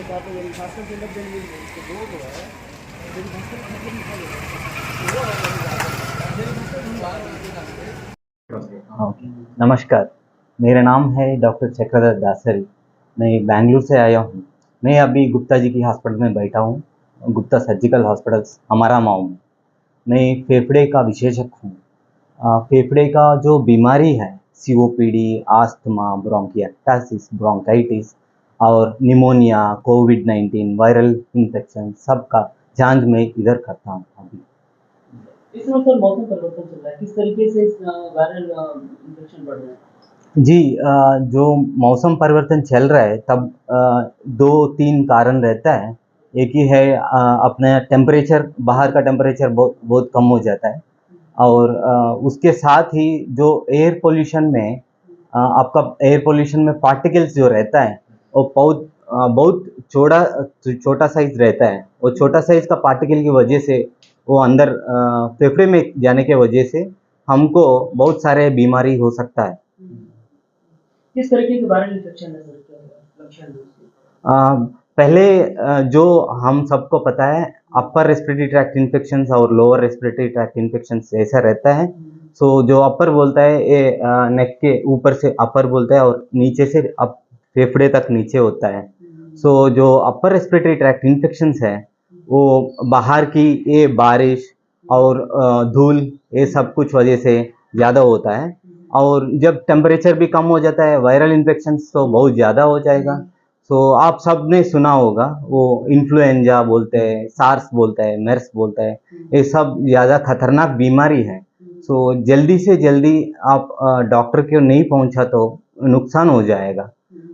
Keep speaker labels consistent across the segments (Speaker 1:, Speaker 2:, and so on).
Speaker 1: Okay, नमस्कार। मेरा नाम है डॉक्टर चक्रधर दासरी। मैं बेंगलुरु से आया हूँ। मैं अभी गुप्ता जी की हॉस्पिटल में बैठा हूँ, गुप्ता सर्जिकल हॉस्पिटल हमारा माऊ में। मैं फेफड़े का विशेषज्ञ हूँ। फेफड़े का जो बीमारी है, सीओपीडी, अस्थमा, ब्रोंकिएक्टासिस, ब्रोंकाइटिस और निमोनिया, कोविड-19, वायरल इन्फेक्शन, सबका जांच मैं इधर करता हूँ अभी।
Speaker 2: इस समय सर मौसम परिवर्तन चल रहा है, किस तरीके से इस वायरल इन्फेक्शन बढ़ रहे हैं?
Speaker 1: जी, जो मौसम परिवर्तन चल रहा है तब 2-3 कारण रहता है। एक ही है, अपने टेम्परेचर, बाहर का टेम्परेचर बहुत बहुत कम हो जाता है और उसके साथ ही जो एयर पोल्यूशन में, आपका एयर पोल्यूशन में पार्टिकल्स जो रहता है वो बहुत छोटा साइज रहता है। वो छोटा साइज का पार्टिकल की वजह से वो अंदर फेफड़े में जाने की वजह से हमको बहुत सारे बीमारी हो सकता है।
Speaker 2: किस तरीके के वायरल इन्फेक्शन है सर, क्या लक्षण है उसके?
Speaker 1: पहले जो हम सबको पता है, अपर रेस्पिरेटरी ट्रैक्ट इन्फेक्शंस और लोअर रेस्पिरेटरी ट्रैक्ट इन्फेक्शंस ऐसा रहता है। सो जो अपर बोलता है ये नेक के ऊपर से अपर बोलता है और नीचे से अप फेफड़े तक नीचे होता है। सो जो अपर रेस्पिरेटरी ट्रैक्ट इन्फेक्शंस है वो बाहर की ये बारिश और धूल, ये सब कुछ वजह से ज़्यादा होता है। और जब टेम्परेचर भी कम हो जाता है, वायरल इन्फेक्शंस तो बहुत ज़्यादा हो जाएगा। तो आप सब ने सुना होगा, वो इन्फ्लुएंजा बोलते हैं, सार्स बोलता है, मेर्स बोलता है, ये सब ज़्यादा खतरनाक बीमारी है। सो जल्दी से जल्दी आप डॉक्टर को नहीं पहुंचा तो नुकसान हो जाएगा।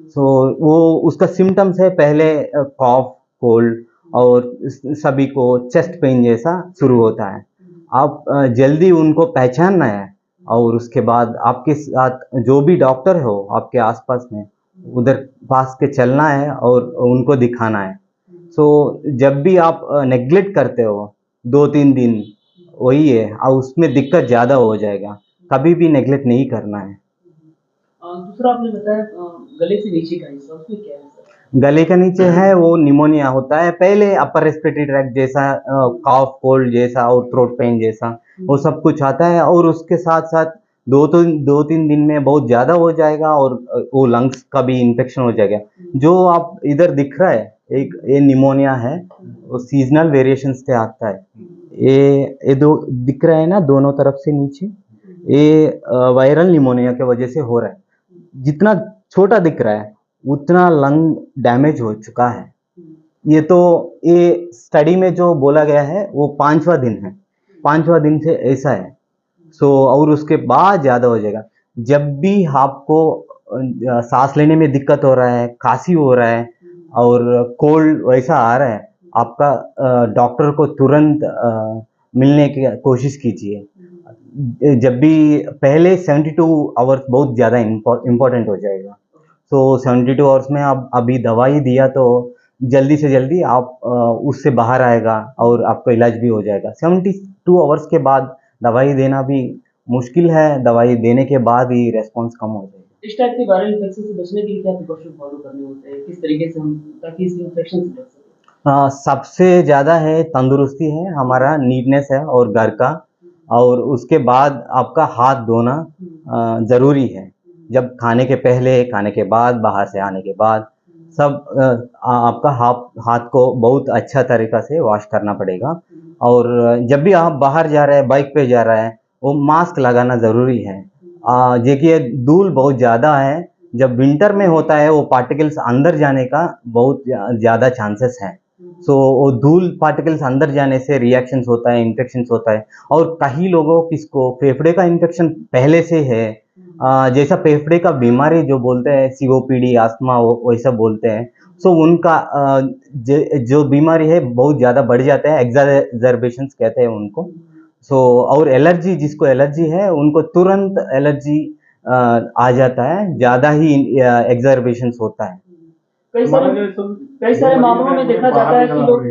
Speaker 1: सो वो उसका सिम्टम्स है, पहले कॉफ, कोल्ड और सभी को चेस्ट पेन जैसा शुरू होता है। आप जल्दी उनको पहचानना है और उसके बाद आपके साथ जो भी डॉक्टर हो आपके आसपास में, उधर पास के चलना है और उनको दिखाना है। सो जब भी आप नेग्लेक्ट करते हो 2-3 दिन, वही है और उसमें दिक्कत ज़्यादा हो जाएगा। कभी भी नेग्लेक्ट नहीं करना है।
Speaker 2: दूसरा आपने बताया गले से नीचे का हिस्सा, उसमें क्या है सर?
Speaker 1: गले के नीचे है वो निमोनिया होता है। पहले अपर रेस्पिरेटरी ट्रैक्ट जैसा कॉफ, कोल्ड जैसा और थ्रोट पेन जैसा वो सब कुछ आता है और उसके साथ साथ 2-3 दिन में बहुत ज़्यादा हो जाएगा और वो लंग्स का भी इन्फेक्शन हो जाएगा। जो आप इधर दिख रहा है, एक ये निमोनिया है, वो सीजनल वेरिएशंस से आता है। ये दो दिख रहा है ना, दोनों तरफ से नीचे, ये वायरल निमोनिया की वजह से हो रहा है। जितना छोटा दिख रहा है उतना लंग डैमेज हो चुका है। ये स्टडी में जो बोला गया है वो 5वां दिन है, 5वां दिन से ऐसा है। सो और उसके बाद ज़्यादा हो जाएगा। जब भी आपको सांस लेने में दिक्कत हो रहा है, खांसी हो रहा है और कोल्ड वैसा आ रहा है, आपका डॉक्टर को तुरंत मिलने की कोशिश कीजिए। जब भी पहले 72 आवर्स बहुत ज़्यादा इम्पोर्टेंट हो जाएगा। तो 72 आवर्स में आप अभी दवाई दिया तो जल्दी से जल्दी आप उससे बाहर आएगा और आपका इलाज भी हो जाएगा। 72 आवर्स के बाद दवाई देना भी मुश्किल है, दवाई देने के बाद ही रेस्पॉन्स कम हो जाएगा।
Speaker 2: इस टाइप के वायरल इन्फेक्शन से बचने के लिए क्या प्रिकॉशन फॉलो करने होते हैं, किस तरीके से हम, ताकि इस इन्फेक्शन से बच सकें?
Speaker 1: सबसे ज़्यादा है तंदुरुस्ती है, हमारा नीटनेस है और घर का, और उसके बाद आपका हाथ धोना ज़रूरी है। जब खाने के पहले, खाने के बाद, बाहर से आने के बाद, सब आपका हाथ को बहुत अच्छा तरीक़ा से वॉश करना पड़ेगा। और जब भी आप बाहर जा रहे हैं, बाइक पे जा रहे हैं, वो मास्क लगाना ज़रूरी है। देखिए धूल बहुत ज़्यादा है, जब विंटर में होता है वो पार्टिकल्स अंदर जाने का बहुत ज़्यादा चांसेस है। सो वो धूल पार्टिकल्स अंदर जाने से रिएक्शंस होता है, इन्फेक्शंस होता है। और कई लोगों किसको फेफड़े का इन्फेक्शन पहले से है, जैसा फेफड़े का बीमारी जो बोलते हैं सीओपीडी, अस्थमा, वैसा बोलते हैं। सो उनका जो बीमारी है बहुत ज़्यादा बढ़ जाता है, एक्सर्बेशंस कहते हैं उनको। सो और एलर्जी, जिसको एलर्जी है उनको तुरंत एलर्जी आ जाता है, ज़्यादा ही एक्सर्बेशंस होता है।
Speaker 2: कई सारे मामलों में देखा जाता है कि लोग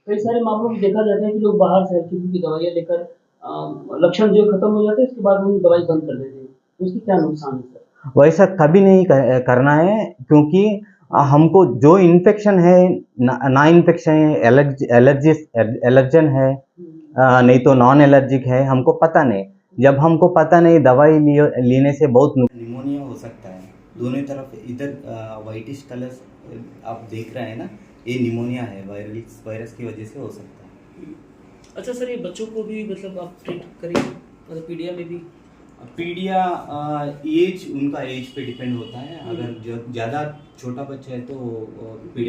Speaker 2: कई सारे मामलों में देखा जाता है कि लोग बाहर से हल्की फुल्की दवाइयाँ लेकर लक्षण जो खत्म हो जाते हैं उसके बाद वो दवाई बंद कर देते हैं, तो उसकी क्या नुकसान है सर?
Speaker 1: वैसा कभी नहीं करना है, क्योंकि हमको जो इन्फेक्शन है ना इन्फेक्शन है, एलर्जन है, नहीं तो नॉन एलर्जिक है, हमको पता नहीं। जब हमको पता नहीं, दवाई लेने से बहुत निमोनिया हो सकता है। दोनों तरफ इधर वाइटिश कलर आप देख रहे हैं ना, ये निमोनिया है, वायरस की वजह से हो सकता है।
Speaker 2: अच्छा सर, ये बच्चों को भी मतलब आप ट्रीट करेंगे, मतलब पीडिया में भी?
Speaker 1: पीडिया एज, उनका एज पे डिपेंड होता है। अगर ज़्यादा छोटा बच्चा है तो पीडिया